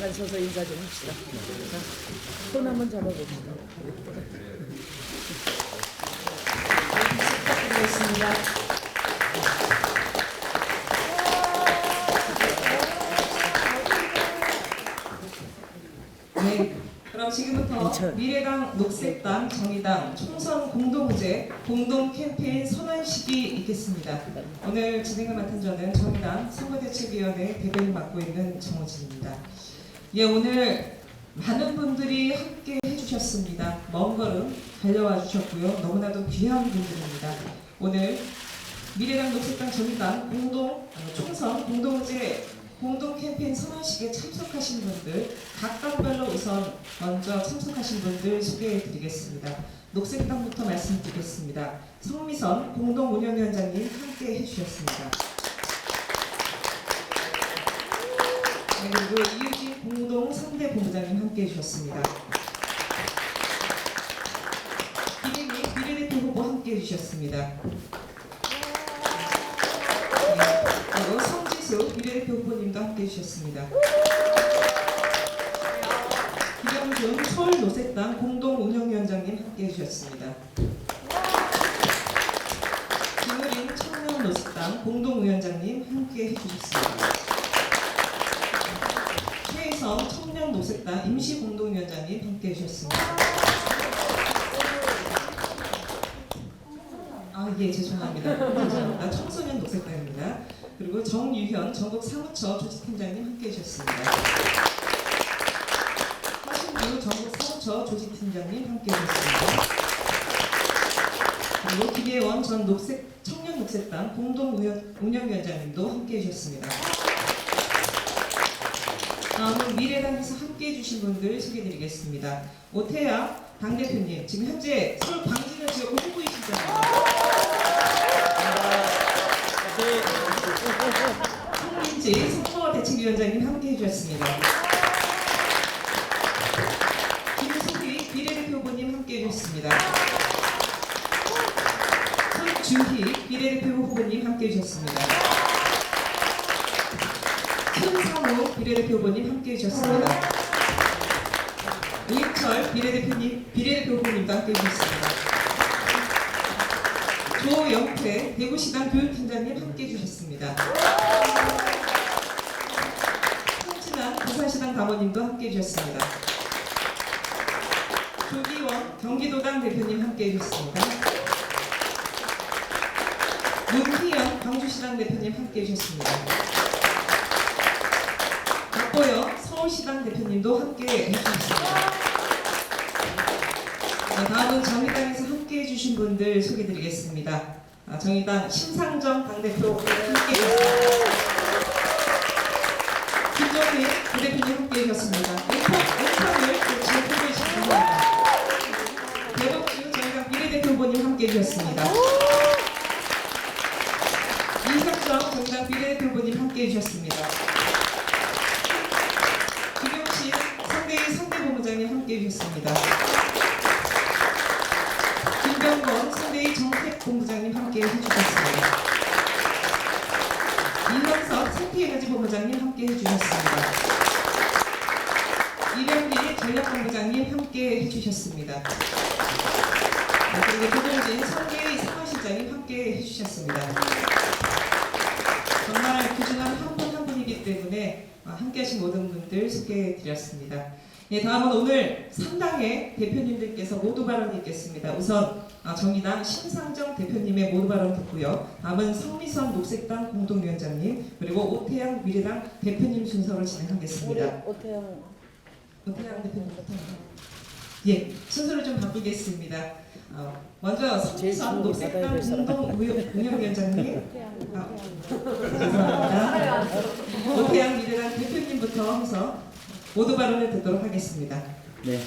잠깐 서서 인사 좀 합시다. 자, 손 한번 잡아봅시다. 부탁드리겠습니다. 네, 그럼 지금부터 미래당, 녹색당, 정의당 총선 공동의제 공동 캠페인 선언식이 있겠습니다. 오늘 진행을 맡은 저는 정의당 선거대책위원회 대변인 맡고 있는 정호진입니다. 예, 오늘 많은 분들이 함께 해주셨습니다. 먼 걸음 달려와 주셨고요. 너무나도 귀한 분들입니다. 오늘 미래당, 녹색당, 정의당 총선 공동의제 공동 캠페인 선언식에 참석하신 분들 각각별로 우선 먼저 참석하신 분들 소개해 드리겠습니다. 녹색당부터 말씀드리겠습니다. 성미선 공동운영위원장님 함께 해주셨습니다. 네, 그리고 이유진 공동 3대 본부장님 함께 해주셨습니다. 김혜미 비례대표 후보 함께 해주셨습니다. 그리고 성지수 비례대표 후보님도 함께 해주셨습니다. 김영준 서울노색당 공동운영위원장님 함께 해주셨습니다. 김우린 청년노색당 공동위원장님 함께 해주셨습니다. 최혜성 청년노색당 임시공동위원장님 함께 해주셨습니다. 예, 죄송합니다. 죄송합니다. 청소년 녹색당입니다. 그리고 정유현 전국 사무처 조직팀장님 함께 해주셨습니다. 허신규 전국 사무처 조직팀장님 함께 해주셨습니다. 그리고 김예원 전 청년 녹색당 공동운영위원장님도 함께 해주셨습니다. 다음은 미래당에서 함께 해주신 분들 소개해드리겠습니다. 오태야 당대표님, 지금 현재 서울 광진을 지역구 홍보이시잖아요. 송민지 선거대책위원장님 함께 해주셨습니다. 김수희 비례대표 후보님 함께 해주셨습니다. 손주희 비례대표 후보님 함께 해주셨습니다. 손상우 비례대표 후보님 함께 해주셨습니다. 우인철 비례대표 후보님도 함께 해주셨습니다. 조영태 대구시당 교육팀장님 함께 해주셨습니다. 홍진환 부산시당 당원님도 함께 해주셨습니다. 조기원 경기도당 대표님 함께 해주셨습니다. 문희연 광주시당 대표님 함께 해주셨습니다. 박보영 서울시당 대표님도 함께 해주셨습니다. 다음은 정의당에서 함께 해주신 분들 소개드리겠습니다. 정의당 심상정 당대표 함께 해주셨습니다. 김종민 부대표님 함께 해주셨습니다. 앵커를 지역구에 주셨습니다. 대덕주 정의당 비례대표 후보님 함께 해주셨습니다. 이석정 정의당 비례대표 후보님 함께 해주셨습니다. 김용식 상대의 상대본부장님 함께 해주셨습니다. 김병건 상대의 정책본부장님 함께 해주셨습니다. 이현석 생태에너지본부장님 함께 해주셨습니다. 이병기 전략본부장님 함께 해주셨습니다. 그리고 조동진 상계의 사무실장님 함께 해주셨습니다. 정말 귀중한 한 분 한 분이기 때문에 함께 하신 모든 분들 소개해드렸습니다. 예, 다음은 오늘 3당의 대표님들께서 모두 발언이 있겠습니다. 우선 정의당 심상정 대표님의 모두 발언 듣고요. 다음은 성미선 녹색당 공동위원장님 그리고 오태양 미래당 대표님 순서로 진행하겠습니다. 오태양 대표님부터. 예, 순서를 좀 바꾸겠습니다. 먼저 성미선 녹색당 공동운영위원장님 죄송합니다. 오태양 미래당 대표님부터 해서 모두 발언을 듣도록 하겠습니다. 네,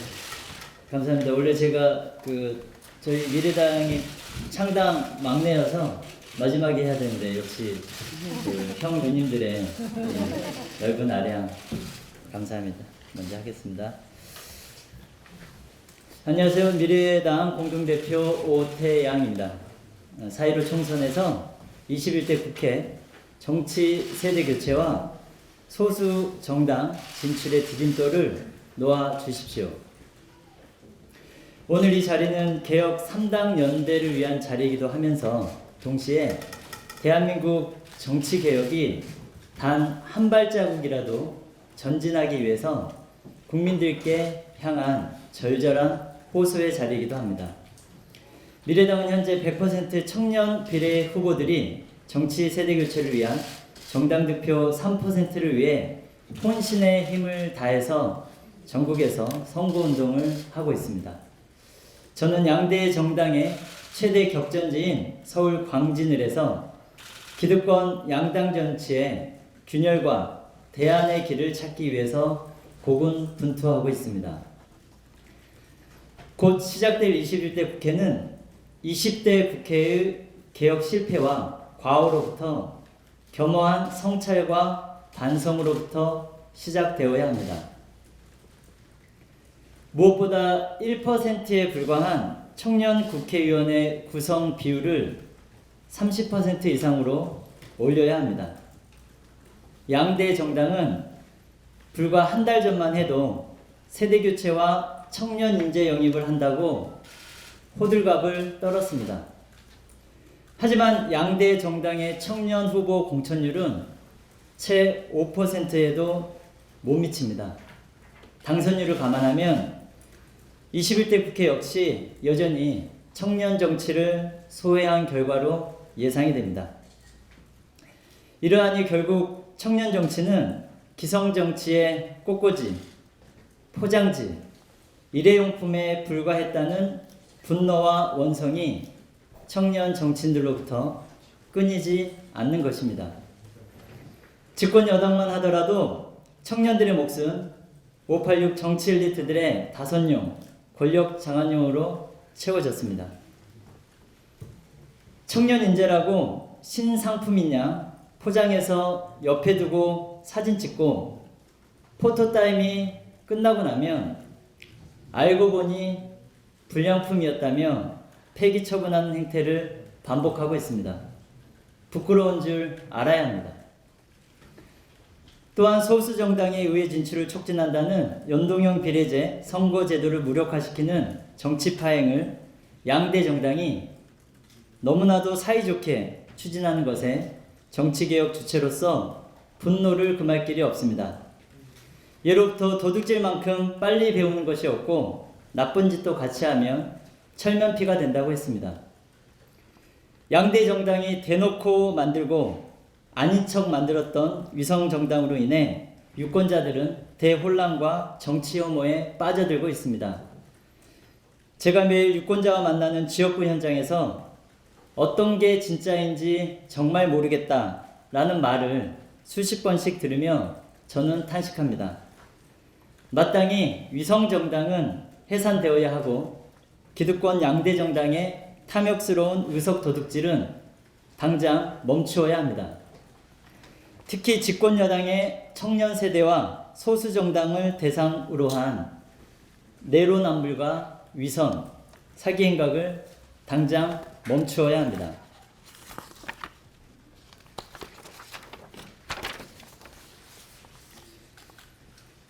감사합니다. 원래 제가 저희 미래당이 창당 막내여서 마지막에 해야 되는데 역시 형 누님들의 넓은 아량 감사합니다. 먼저 하겠습니다. 안녕하세요. 미래당 공동대표 오태양입니다. 4.15 총선에서 21대 국회 정치 세대 교체와 소수 정당 진출의 디딤돌을 놓아 주십시오. 오늘 이 자리는 개혁 3당 연대를 위한 자리이기도 하면서 동시에 대한민국 정치 개혁이 단 한 발자국이라도 전진하기 위해서 국민들께 향한 절절한 호소의 자리이기도 합니다. 미래당은 현재 100% 청년 비례 후보들이 정치 세대 교체를 위한 정당 득표 3%를 위해 혼신의 힘을 다해서 전국에서 선거운동을 하고 있습니다. 저는 양대 정당의 최대 격전지인 서울 광진을에서 기득권 양당 정치의 균열과 대안의 길을 찾기 위해서 고군분투하고 있습니다. 곧 시작될 21대 국회는 20대 국회의 개혁 실패와 과오로부터 겸허한 성찰과 반성으로부터 시작되어야 합니다. 무엇보다 1%에 불과한 청년 국회의원의 구성 비율을 30% 이상으로 올려야 합니다. 양대 정당은 불과 한 달 전만 해도 세대교체와 청년 인재 영입을 한다고 호들갑을 떨었습니다. 하지만 양대 정당의 청년 후보 공천율은 채 5%에도 못 미칩니다. 당선율을 감안하면 21대 국회 역시 여전히 청년 정치를 소외한 결과로 예상이 됩니다. 이러하니 결국 청년 정치는 기성 정치의 꽃꽂이, 포장지, 일회용품에 불과했다는 분노와 원성이 청년 정치인들로부터 끊이지 않는 것입니다. 집권 여당만 하더라도 청년들의 몫은 586 정치 엘리트들의 다선용, 권력 장악용으로 채워졌습니다. 청년 인재라고 신상품이냐 포장해서 옆에 두고 사진 찍고 포토타임이 끝나고 나면 알고 보니 불량품이었다며 폐기 처분하는 행태를 반복하고 있습니다. 부끄러운 줄 알아야 합니다. 또한 소수 정당의 의회 진출을 촉진한다는 연동형 비례제 선거제도를 무력화시키는 정치 파행을 양대 정당이 너무나도 사이좋게 추진하는 것에 정치개혁 주체로서 분노를 금할 길이 없습니다. 예로부터 도둑질만큼 빨리 배우는 것이 없고 나쁜 짓도 같이 하면 철면피가 된다고 했습니다. 양대 정당이 대놓고 만들고 아닌 척 만들었던 위성정당으로 인해 유권자들은 대혼란과 정치 혐오에 빠져들고 있습니다. 제가 매일 유권자와 만나는 지역구 현장에서 어떤 게 진짜인지 정말 모르겠다라는 말을 수십 번씩 들으며 저는 탄식합니다. 마땅히 위성정당은 해산되어야 하고 기득권 양대 정당의 탐욕스러운 의석 도둑질은 당장 멈추어야 합니다. 특히 집권 여당의 청년 세대와 소수 정당을 대상으로 한 내로남불과 위선, 사기 행각을 당장 멈추어야 합니다.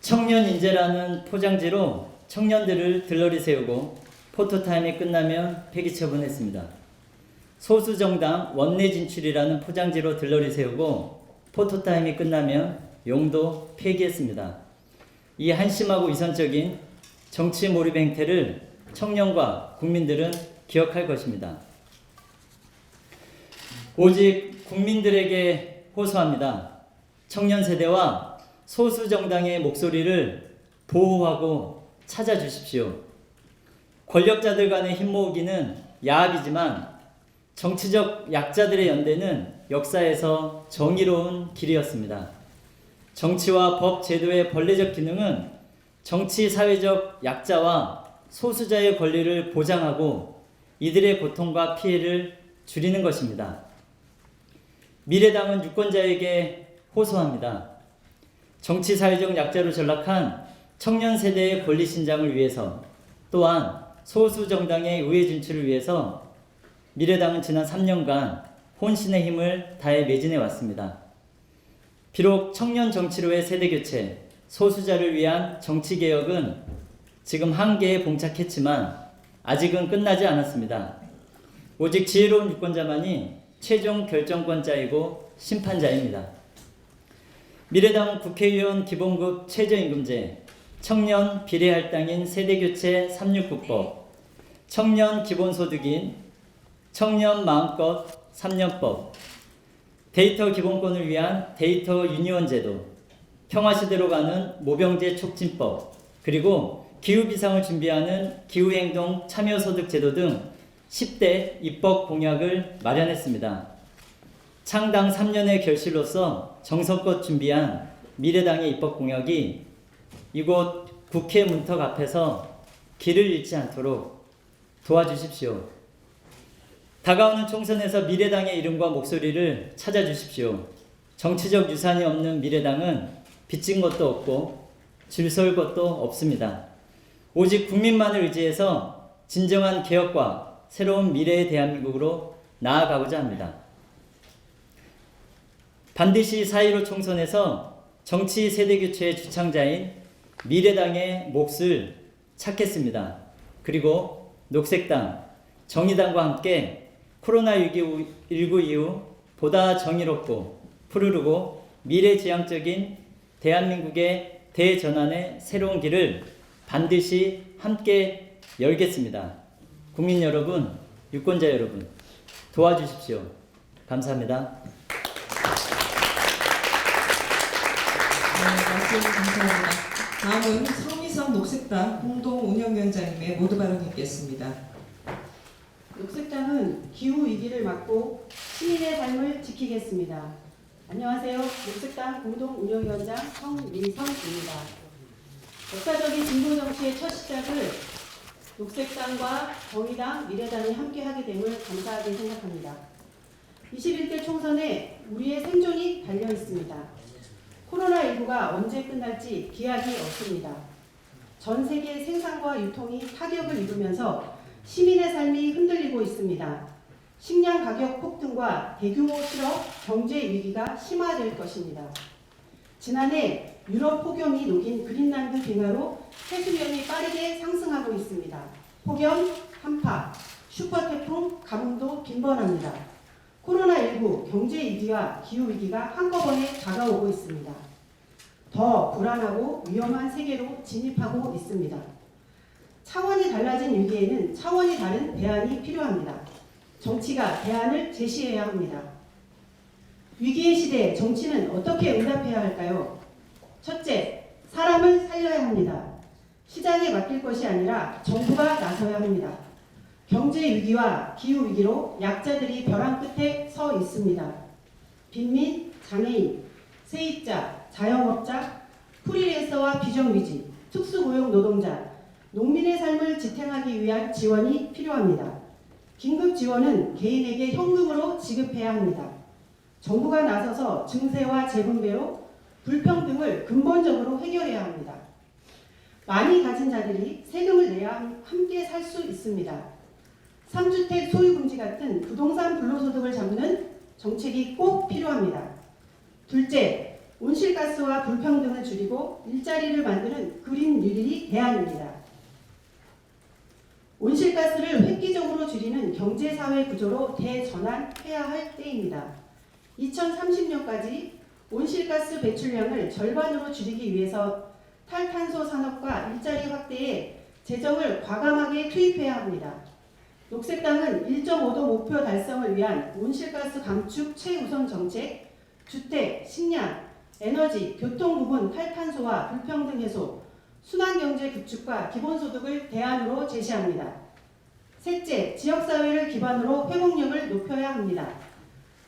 청년 인재라는 포장지로 청년들을 들러리 세우고 포토타임이 끝나면 폐기 처분했습니다. 소수 정당 원내 진출이라는 포장지로 들러리 세우고 포토타임이 끝나면 용도 폐기했습니다. 이 한심하고 위선적인 정치 몰입 행태를 청년과 국민들은 기억할 것입니다. 오직 국민들에게 호소합니다. 청년 세대와 소수 정당의 목소리를 보호하고 찾아주십시오. 권력자들 간의 힘모으기는 야합이지만 정치적 약자들의 연대는 역사에서 정의로운 길이었습니다. 정치와 법 제도의 본래적 기능은 정치 사회적 약자와 소수자의 권리를 보장하고 이들의 고통과 피해를 줄이는 것입니다. 미래당은 유권자에게 호소합니다. 정치 사회적 약자로 전락한 청년 세대의 권리 신장을 위해서 또한 소수 정당의 의회 진출을 위해서 미래당은 지난 3년간 혼신의 힘을 다해 매진해 왔습니다. 비록 청년 정치로의 세대교체, 소수자를 위한 정치개혁은 지금 한계에 봉착했지만 아직은 끝나지 않았습니다. 오직 지혜로운 유권자만이 최종 결정권자이고 심판자입니다. 미래당은 국회의원 기본급 최저임금제, 청년 비례할당인 세대교체 369법, 청년 기본소득인 청년 마음껏 3년법, 데이터 기본권을 위한 데이터 유니온 제도, 평화시대로 가는 모병제 촉진법, 그리고 기후비상을 준비하는 기후행동 참여소득 제도 등 10대 입법 공약을 마련했습니다. 창당 3년의 결실로서 정성껏 준비한 미래당의 입법 공약이 이곳 국회 문턱 앞에서 길을 잃지 않도록 도와주십시오. 다가오는 총선에서 미래당의 이름과 목소리를 찾아주십시오. 정치적 유산이 없는 미래당은 빚진 것도 없고 줄설 것도 없습니다. 오직 국민만을 의지해서 진정한 개혁과 새로운 미래의 대한민국으로 나아가고자 합니다. 반드시 4.15 총선에서 정치 세대교체의 주창자인 미래당의 몫을 찾겠습니다. 그리고 녹색당, 정의당과 함께 코로나19 이후 보다 정의롭고 푸르르고 미래지향적인 대한민국의 대전환의 새로운 길을 반드시 함께 열겠습니다. 국민 여러분, 유권자 여러분, 도와주십시오. 감사합니다. 말씀 감사합니다. 다음은 성미성 녹색당 공동운영위원장님의 모두 발언 있겠습니다. 녹색당은 기후위기를 막고 시민의 삶을 지키겠습니다. 안녕하세요. 녹색당 공동운영위원장 성민성입니다. 역사적인 진보정치의 첫 시작을 녹색당과 정의당, 미래당이 함께하게 됨을 감사하게 생각합니다. 21대 총선에 우리의 생존이 달려 있습니다. 코로나19가 언제 끝날지 기약이 없습니다. 전 세계 생산과 유통이 타격을 입으면서 시민의 삶이 흔들리고 있습니다. 식량 가격 폭등과 대규모 실업, 경제 위기가 심화될 것입니다. 지난해 유럽 폭염이 녹인 그린란드 빙하로 해수면이 빠르게 상승하고 있습니다. 폭염, 한파, 슈퍼태풍, 가뭄도 빈번합니다. 코로나19 경제 위기와 기후 위기가 한꺼번에 다가오고 있습니다. 더 불안하고 위험한 세계로 진입하고 있습니다. 차원이 달라진 위기에는 차원이 다른 대안이 필요합니다. 정치가 대안을 제시해야 합니다. 위기의 시대에 정치는 어떻게 응답해야 할까요? 첫째, 사람을 살려야 합니다. 시장에 맡길 것이 아니라 정부가 나서야 합니다. 경제 위기와 기후 위기로 약자들이 벼랑 끝에 서 있습니다. 빈민, 장애인, 세입자, 자영업자, 프리랜서와 비정규직, 특수고용 노동자, 농민의 삶을 지탱하기 위한 지원이 필요합니다. 긴급 지원은 개인에게 현금으로 지급해야 합니다. 정부가 나서서 증세와 재분배로 불평등을 근본적으로 해결해야 합니다. 많이 가진 자들이 세금을 내야 함께 살 수 있습니다. 3주택 소유금지 같은 부동산 불로소득을 잡는 정책이 꼭 필요합니다. 둘째, 온실가스와 불평등을 줄이고 일자리를 만드는 그린 뉴딜이 대안입니다. 온실가스를 획기적으로 줄이는 경제사회 구조로 대전환해야 할 때입니다. 2030년까지 온실가스 배출량을 절반으로 줄이기 위해서 탈탄소 산업과 일자리 확대에 재정을 과감하게 투입해야 합니다. 녹색당은 1.5도 목표 달성을 위한 온실가스 감축 최우선 정책, 주택, 식량, 에너지, 교통 부분 탈탄소와 불평등 해소, 순환경제 구축과 기본소득을 대안으로 제시합니다. 셋째, 지역사회를 기반으로 회복력을 높여야 합니다.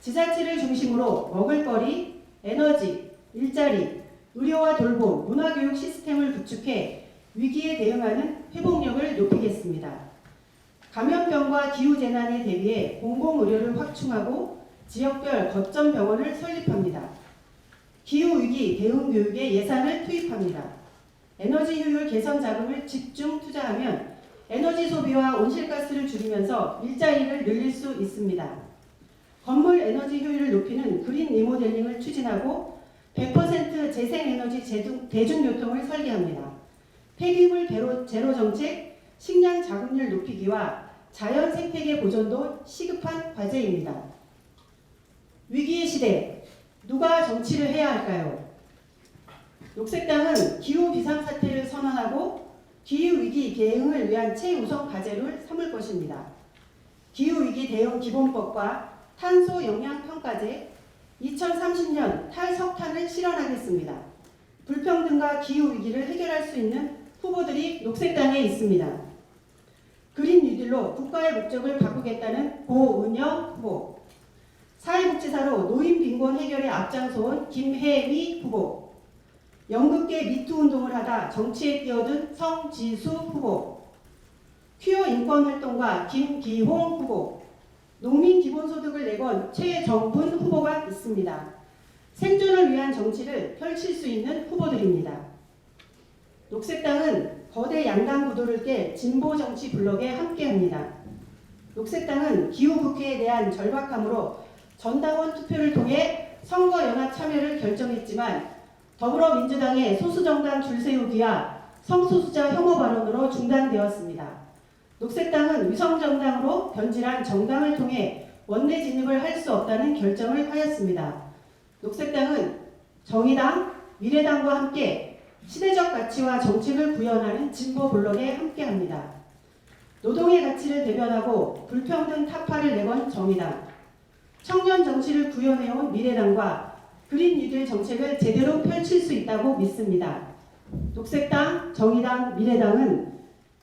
지자체를 중심으로 먹을거리, 에너지, 일자리, 의료와 돌봄, 문화교육 시스템을 구축해 위기에 대응하는 회복력을 높이겠습니다. 감염병과 기후재난에 대비해 공공의료를 확충하고 지역별 거점 병원을 설립합니다. 기후위기 대응교육에 예산을 투입합니다. 에너지 효율 개선 자금을 집중 투자하면 에너지 소비와 온실가스를 줄이면서 일자리를 늘릴 수 있습니다. 건물 에너지 효율을 높이는 그린 리모델링을 추진하고 100% 재생에너지 대중교통을 설계합니다. 폐기물 제로 정책, 식량 자급률 높이기와 자연 생태계 보존도 시급한 과제입니다. 위기의 시대, 누가 정치를 해야 할까요? 녹색당은 기후 비상사태를 선언하고 기후위기 대응을 위한 최우선 과제를 삼을 것입니다. 기후위기 대응 기본법과 탄소 영향평가제, 2030년 탈석탄을 실현하겠습니다. 불평등과 기후위기를 해결할 수 있는 후보들이 녹색당에 있습니다. 그린 뉴딜로 국가의 목적을 바꾸겠다는 고은영 후보, 사회복지사로 노인 빈곤 해결에 앞장서온 김혜미 후보, 연극계 미투 운동을 하다 정치에 뛰어든 성지수 후보, 퀴어 인권활동가 김기홍 후보, 농민 기본소득을 내건 최정분 후보가 있습니다. 생존을 위한 정치를 펼칠 수 있는 후보들입니다. 녹색당은 거대 양당 구도를 깨 진보 정치 블록에 함께합니다. 녹색당은 기후국회에 대한 절박함으로 전당원 투표를 통해 선거연합 참여를 결정했지만 더불어민주당의 소수정당 줄세우기와 성소수자 혐오 발언으로 중단되었습니다. 녹색당은 위성정당으로 변질한 정당을 통해 원내 진입을 할 수 없다는 결정을 하였습니다. 녹색당은 정의당, 미래당과 함께 시대적 가치와 정책을 구현하는 진보 블록에 함께합니다. 노동의 가치를 대변하고 불평등 타파를 내건 정의당, 청년 정치를 구현해온 미래당과 그린 뉴딜 정책을 제대로 펼칠 수 있다고 믿습니다. 녹색당, 정의당, 미래당은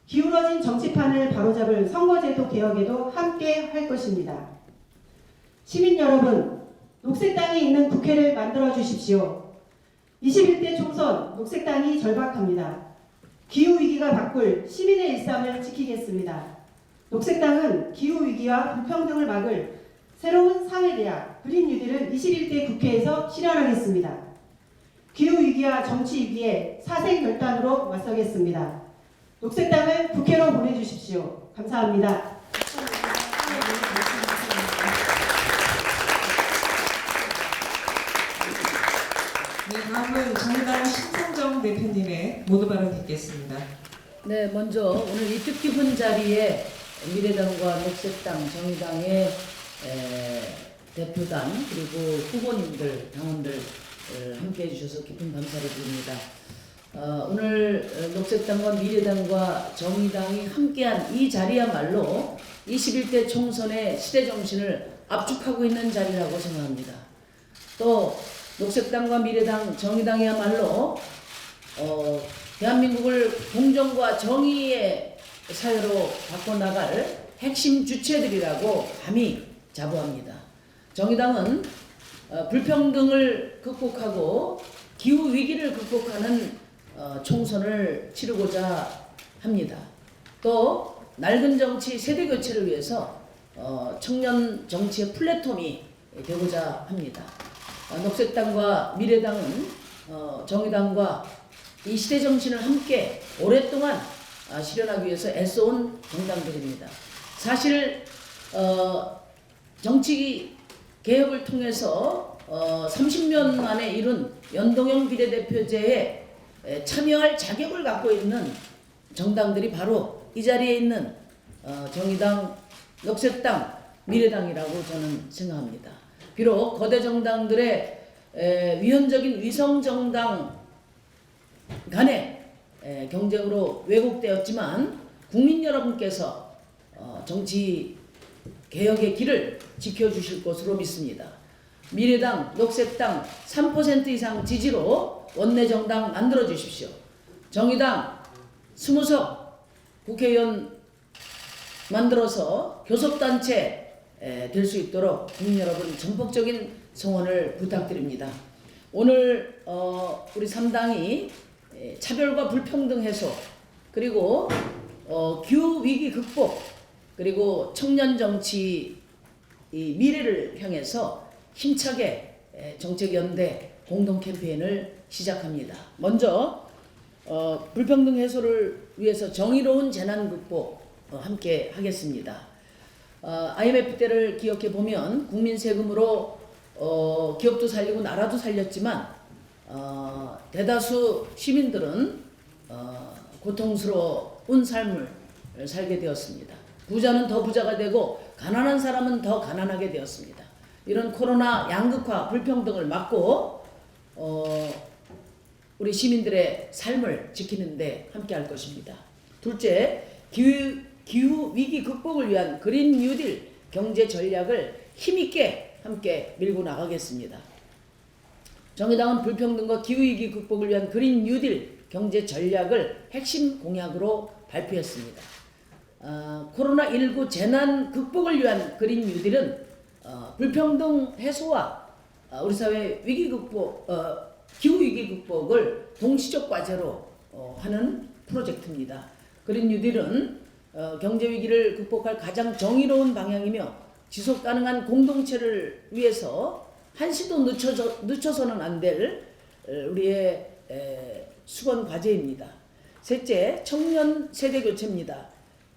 기울어진 정치판을 바로잡을 선거제도 개혁에도 함께 할 것입니다. 시민 여러분, 녹색당이 있는 국회를 만들어 주십시오. 21대 총선 녹색당이 절박합니다. 기후위기가 바꿀 시민의 일상을 지키겠습니다. 녹색당은 기후위기와 불평등을 막을 새로운 사회대학 그린 뉴딜을 21대 국회에서 실현하겠습니다. 기후위기와 정치위기에 사생결단으로 맞서겠습니다. 녹색당을 국회로 보내주십시오. 감사합니다. 네, 다음은 정의당 신성정 대표님의 모두 발언 듣겠습니다. 네, 먼저 오늘 이 뜻깊은 자리에 미래당과 녹색당, 정의당의 대표단 그리고 후보님들, 당원들 함께해 주셔서 깊은 감사를 드립니다. 오늘 녹색당과 미래당과 정의당이 함께한 이 자리야말로 21대 총선의 시대정신을 압축하고 있는 자리라고 생각합니다. 또 녹색당과 미래당, 정의당이야말로 대한민국을 공정과 정의의 사회로 바꿔나갈 핵심 주체들이라고 감히 자부합니다. 정의당은 불평등을 극복하고 기후위기를 극복하는 총선을 치르고자 합니다. 또 낡은 정치 세대교체를 위해서 청년 정치의 플랫폼이 되고자 합니다. 녹색당과 미래당은 정의당과 이 시대 정신을 함께 오랫동안 실현하기 위해서 애써온 정당들입니다. 사실 정치 개혁을 통해서 30년 만에 이룬 연동형 비례대표제에 참여할 자격을 갖고 있는 정당들이 바로 이 자리에 있는 정의당, 녹색당, 미래당이라고 저는 생각합니다. 비록 거대 정당들의 위헌적인 위성정당 간의 경쟁으로 왜곡되었지만 국민 여러분께서 정치 개혁의 길을 지켜주실 것으로 믿습니다. 미래당, 녹색당 3% 이상 지지로 원내정당 만들어 주십시오. 정의당 20석 국회의원 만들어서 교섭단체 될 수 있도록 국민 여러분 전폭적인 성원을 부탁드립니다. 오늘 우리 3당이 차별과 불평등 해소 그리고 기후위기 극복 그리고 청년 정치 이 미래를 향해서 힘차게 정책연대 공동 캠페인을 시작합니다. 먼저 불평등 해소를 위해서 정의로운 재난 극복 함께 하겠습니다. IMF 때를 기억해 보면 국민 세금으로 기업도 살리고 나라도 살렸지만 대다수 시민들은 고통스러운 삶을 살게 되었습니다. 부자는 더 부자가 되고 가난한 사람은 더 가난하게 되었습니다. 이런 코로나 양극화 불평등을 막고 우리 시민들의 삶을 지키는데 함께할 것입니다. 둘째, 기후 위기 극복을 위한 그린 뉴딜 경제 전략을 힘있게 함께 밀고 나가겠습니다. 정의당은 불평등과 기후 위기 극복을 위한 그린 뉴딜 경제 전략을 핵심 공약으로 발표했습니다. 코로나19 재난 극복을 위한 그린 뉴딜은 불평등 해소와 우리 사회 위기 극복, 기후 위기 극복을 동시적 과제로 하는 프로젝트입니다. 그린 뉴딜은 경제 위기를 극복할 가장 정의로운 방향이며 지속 가능한 공동체를 위해서 한시도 늦춰서는 안 될 우리의 수건 과제입니다. 셋째, 청년 세대 교체입니다.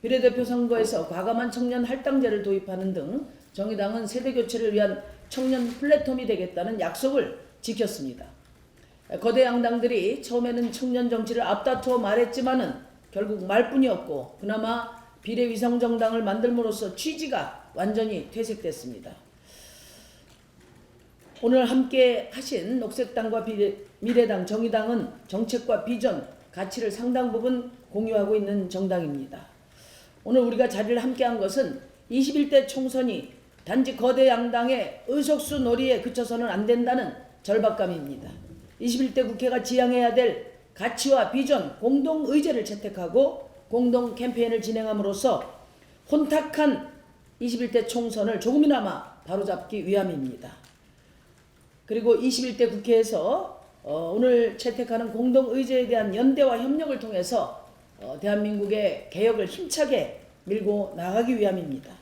비례대표 선거에서 과감한 청년 할당제를 도입하는 등 정의당은 세대 교체를 위한 청년 플랫폼이 되겠다는 약속을 지켰습니다. 거대 양당들이 처음에는 청년 정치를 앞다투어 말했지만은 결국 말뿐이었고 그나마 비례위성정당을 만들므로써 취지가 완전히 퇴색됐습니다. 오늘 함께 하신 녹색당과 미래당, 정의당은 정책과 비전, 가치를 상당 부분 공유하고 있는 정당입니다. 오늘 우리가 자리를 함께한 것은 21대 총선이 단지 거대 양당의 의석수 놀이에 그쳐서는 안 된다는 절박감입니다. 21대 국회가 지향해야 될 가치와 비전, 공동 의제를 채택하고 공동 캠페인을 진행함으로써 혼탁한 21대 총선을 조금이나마 바로잡기 위함입니다. 그리고 21대 국회에서 오늘 채택하는 공동 의제에 대한 연대와 협력을 통해서 대한민국의 개혁을 힘차게 밀고 나가기 위함입니다.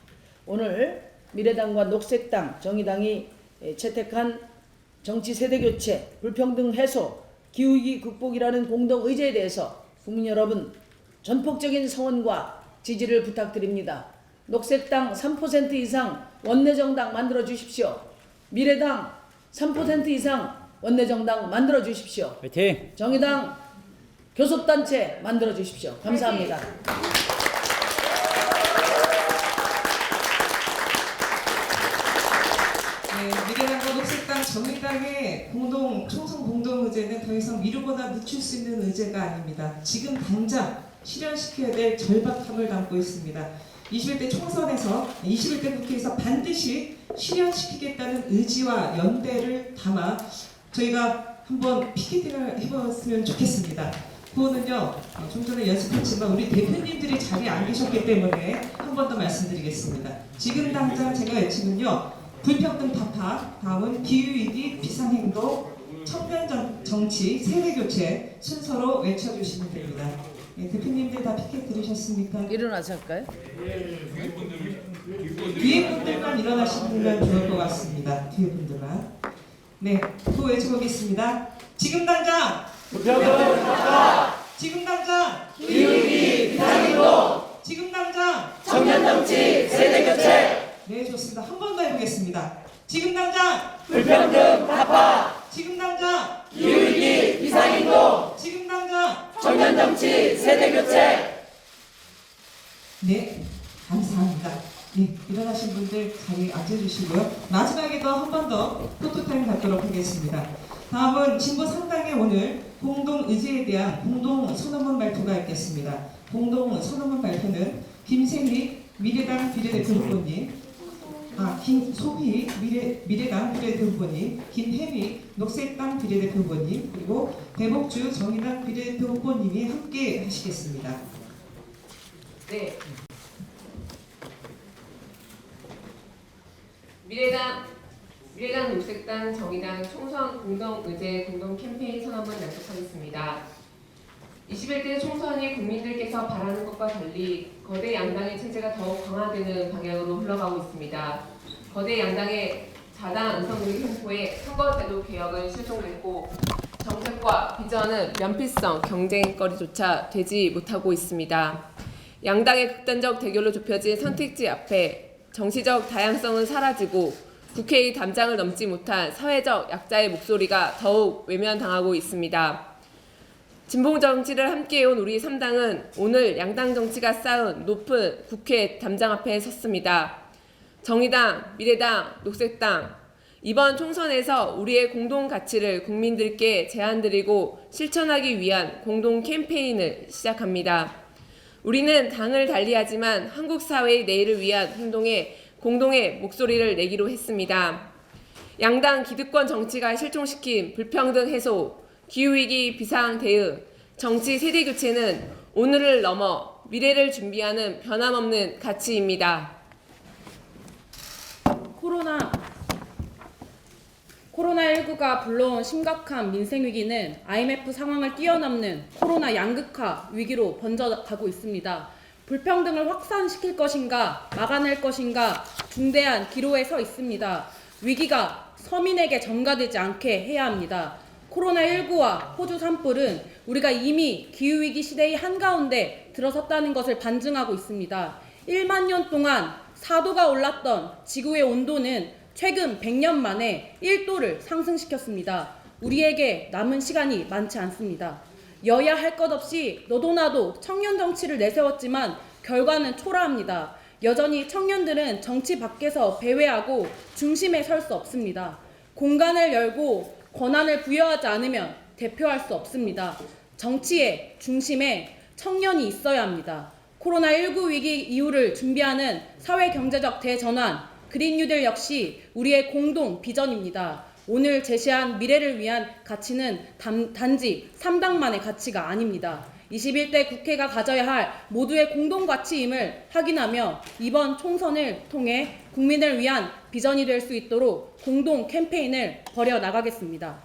오늘 미래당과 녹색당, 정의당이 채택한 정치 세대 교체, 불평등 해소, 기후위기 극복이라는 공동 의제에 대해서 국민 여러분 전폭적인 성원과 지지를 부탁드립니다. 녹색당 3% 이상 원내정당 만들어 주십시오. 미래당 3% 이상 원내정당 만들어 주십시오. 화이팅! 정의당 교섭단체 만들어 주십시오. 감사합니다. 미래당과 녹색당, 정의당의 총선 공동 의제는 더 이상 미루거나 늦출 수 있는 의제가 아닙니다. 지금 당장 실현시켜야 될 절박함을 담고 있습니다. 21대 총선에서 21대 국회에서 반드시 실현시키겠다는 의지와 연대를 담아 저희가 한번 피켓팅을 해봤으면 좋겠습니다. 그거는요, 좀 전에 연습했지만 우리 대표님들이 자리에 안 계셨기 때문에 한 번 더 말씀드리겠습니다. 지금 당장 제가 외치면요, 불평등 타파, 다음은 기후위기, 비상행동, 청년 정치, 세대교체 순서로 외쳐주시면 됩니다. 네, 대표님들 다 피켓 들으셨습니까? 일어나서 할까요? 뒤에 분들만 일어나시면 좋을 것 같습니다. 뒤에 분들만. 네, 또 외쳐보겠습니다. 지금 당장! 불평등 타파! 지금 당장! 기후위기, 비상행동! 지금 당장! 청년 정치 세대 교체. 네, 좋습니다. 한 번 더 해보겠습니다. 지금 당장! 불평등 타파. 지금 당장! 기후위기 비상행동. 지금 당장! 청년 정치 세대 교체. 네, 감사합니다. 네, 일어나신 분들 자리에 앉아주시고요. 마지막에도 한 번 더 포토타임 갖도록 하겠습니다. 다음은 진보 상당의 오늘 공동 의제에 대한 공동 선언문 발표가 있겠습니다. 공동 선언문 발표는 김생희 미래당 비례대표 후보님, 김소희 미래당 비례대표 후보님, 김혜미 녹색당 비례대표 후보님, 그리고 대복주 정의당 비례대표 후보님이 함께 하시겠습니다. 네. 미래당, 녹색당, 정의당 총선 공동 의제 공동 캠페인 선언문 약속하겠습니다. 21대 총선이 국민들께서 바라는 것과 달리 거대 양당의 체제가 더욱 강화되는 방향으로 흘러가고 있습니다. 거대 양당의 자당 은성우리 횡포에 선거제도 개혁은 실종됐고 정책과 비전은 면피성 경쟁거리조차 되지 못하고 있습니다. 양당의 극단적 대결로 좁혀진 선택지 앞에 정치적 다양성은 사라지고 국회의 담장을 넘지 못한 사회적 약자의 목소리가 더욱 외면당하고 있습니다. 진보 정치를 함께해온 우리 3당은 오늘 양당 정치가 쌓은 높은 국회 담장 앞에 섰습니다. 정의당, 미래당, 녹색당, 이번 총선에서 우리의 공동 가치를 국민들께 제안드리고 실천하기 위한 공동 캠페인을 시작합니다. 우리는 당을 달리하지만 한국 사회의 내일을 위한 행동에 공동의 목소리를 내기로 했습니다. 양당 기득권 정치가 실종시킨 불평등 해소, 기후위기 비상 대응, 정치 세대 교체는 오늘을 넘어 미래를 준비하는 변함없는 가치입니다. 코로나19가 불러온 심각한 민생위기는 IMF 상황을 뛰어넘는 코로나 양극화 위기로 번져가고 있습니다. 불평등을 확산시킬 것인가 막아낼 것인가 중대한 기로에 서 있습니다. 위기가 서민에게 전가되지 않게 해야 합니다. 코로나19와 호주 산불은 우리가 이미 기후위기 시대의 한가운데 들어섰다는 것을 반증하고 있습니다. 1만 년 동안 4도가 올랐던 지구의 온도는 최근 100년 만에 1도를 상승시켰습니다. 우리에게 남은 시간이 많지 않습니다. 여야 할 것 없이 너도 나도 청년 정치를 내세웠지만 결과는 초라합니다. 여전히 청년들은 정치 밖에서 배회하고 중심에 설 수 없습니다. 공간을 열고 권한을 부여하지 않으면 대표할 수 없습니다. 정치의 중심에 청년이 있어야 합니다. 코로나19 위기 이후를 준비하는 사회경제적 대전환, 그린 뉴딜 역시 우리의 공동 비전입니다. 오늘 제시한 미래를 위한 가치는 단지 3당만의 가치가 아닙니다. 21대 국회가 가져야 할 모두의 공동 가치임을 확인하며 이번 총선을 통해 국민을 위한 비전이 될 수 있도록 공동 캠페인을 벌여나가겠습니다.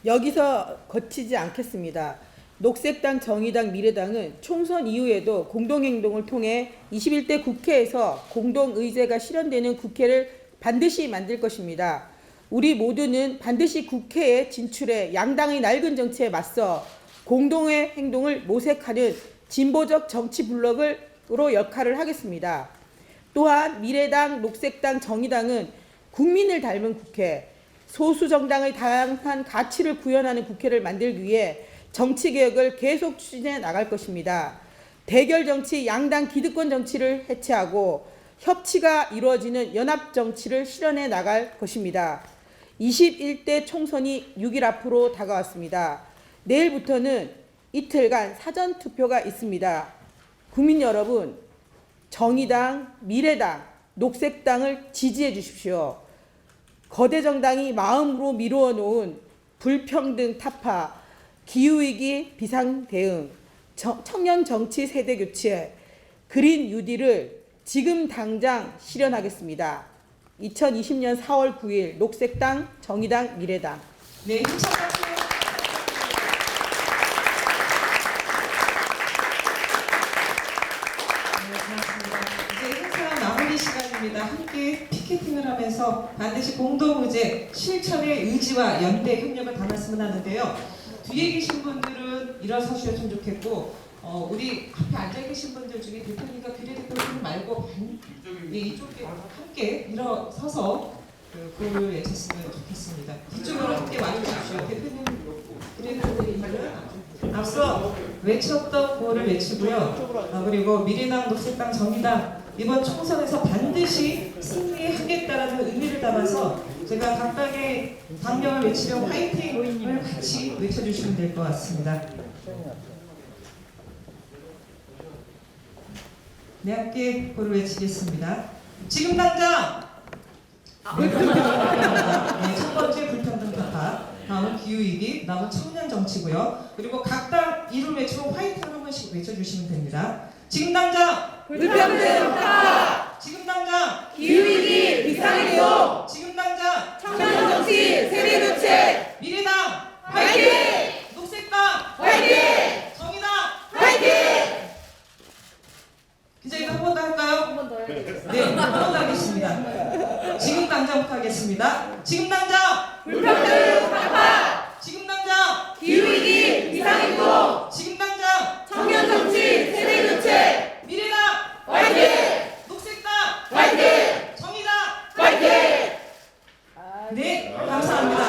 여기서 거치지 않겠습니다. 녹색당, 정의당, 미래당은 총선 이후에도 공동행동을 통해 21대 국회에서 공동의제가 실현되는 국회를 반드시 만들 것입니다. 우리 모두는 반드시 국회에 진출해 양당의 낡은 정치에 맞서 공동의 행동을 모색하는 진보적 정치 블록으로 역할을 하겠습니다. 또한 미래당, 녹색당, 정의당은 국민을 닮은 국회, 소수 정당의 다양한 가치를 구현하는 국회를 만들기 위해 정치개혁을 계속 추진해 나갈 것입니다. 대결 정치, 양당 기득권 정치를 해체하고 협치가 이루어지는 연합 정치를 실현해 나갈 것입니다. 21대 총선이 6일 앞으로 다가왔습니다. 내일부터는 이틀간 사전투표가 있습니다. 국민 여러분, 정의당, 미래당, 녹색당을 지지해 주십시오. 거대 정당이 마음으로 미루어 놓은 불평등 타파, 기후위기 비상대응, 청년 정치 세대 교체, 그린 뉴딜을 지금 당장 실현하겠습니다. 2020년 4월 9일 녹색당, 정의당, 미래당. 네, 힘찬 박수. 네, 고맙습니다. 이제 행사 마무리 시간입니다. 함께 피켓팅을 하면서 반드시 공동의제 실천의 의지와 연대 협력을 담았으면 하는데요. 뒤에 계신 분들은 일어서주셨으면 좋겠고 우리 앞에 앉아 계신 분들 중에 대표님과 비례대표님 말고 이쪽에 함께 일어서서 구호를 외쳤으면 좋겠습니다. 이쪽으로 함께 와주십시오. 대표님, 비례대표님들은 앞서 외쳤던 구호를 외치고요. 그리고 미래당, 녹색당, 정의당 이번 총선에서 반드시 승리하겠다라는 의미를 담아서 제가 각각의 당명을 외치며 화이팅을 같이 외쳐주시면 될 것 같습니다. 네, 함께 고를 외치겠습니다. 지금 당장! 네, 첫 번째 불평등 타파, 다음은 기후위기, 다음은 청년 정치고요. 그리고 각 당 이름 외치고 화이팅을 한 번씩 외쳐주시면 됩니다. 지금 당장! 불평등 타파! 지금 당장! 기후위기 비상대응! 지금 당장! 청년 정치 세대 교체! 미래당! 화이팅! 녹색당! 화이팅! 정의당! 화이팅! 기자님 한 번 더 할까요? 한 번 더 해야 되겠습니다. 네, 한 번 더 하겠습니다. 지금 당장부터 하겠습니다. 지금 당장! 불평등 타파! 지금 당장! 기후위기 비상행동! 지금 당장! 청년 정치 세대 교체! 미래당! 화이팅! 녹색당! 화이팅! 정의당! 화이팅! 네, 감사합니다.